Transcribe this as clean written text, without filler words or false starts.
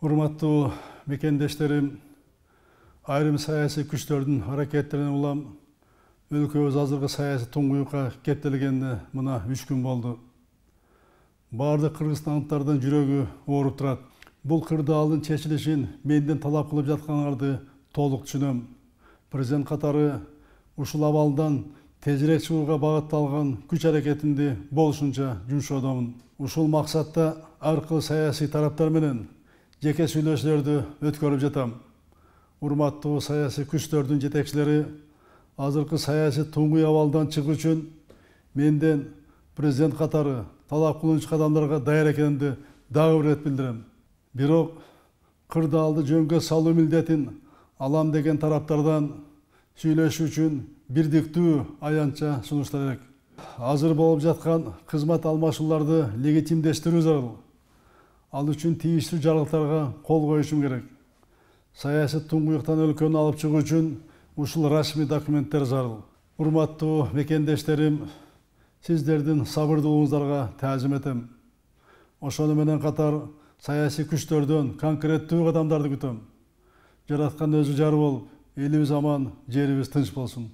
Урматтуу мекендештерим, айрым саясий күчтөрдүн аракеттерине улам өлкөбүз азыркы саясий туңгуюкка кептелгенине мына 3 күн болду. Бардык кыргызстандыктардын жүрөгү ооруп турат. Бул кырдаалдын чечилишин менден талап кылып жатканыңарды толук түшүнөм. Президент катары ушул абалдан тезирээк чыгууга багытталган күч аракетимди болушунча жумшоодомун. Ушул максатта ар кыл саясий тараптар менен жеке сүйлөшүүлөрдү өткөрүп жатам. Урматтуу саясий күчтөрдүн жетекчилери азыркы саясий туңгуй абалдан чыгуу үчүн менден президент катары талап кылуучу кадамдарга даяр экенимди дагы бир ирет билдирем. Бирок кырдаалды жөнгө салуу милдетин алам деген тараптардан сүйлөшүү үчүн бирдиктүү аянтча сунуштар керек. Азыр болуп жаткан кызмат алмашууларды легитимдештирүү зарыл. Ал үчүн тийиштүү жарлыктарга кол коюшум керек. Саясий туңгуюктан өлкөнү алып чыгуу үчүн ушул расмий документтер зарыл. Урматтуу мекендештерим, сиздердин сабырдуулугуңуздарга таазим этем. Ошону менен катар саясий күчтөрдөн конкреттүү кадамдарды күтөм. Жараткан өзү жар болуп, элибиз аман, жерибиз тынч болсун.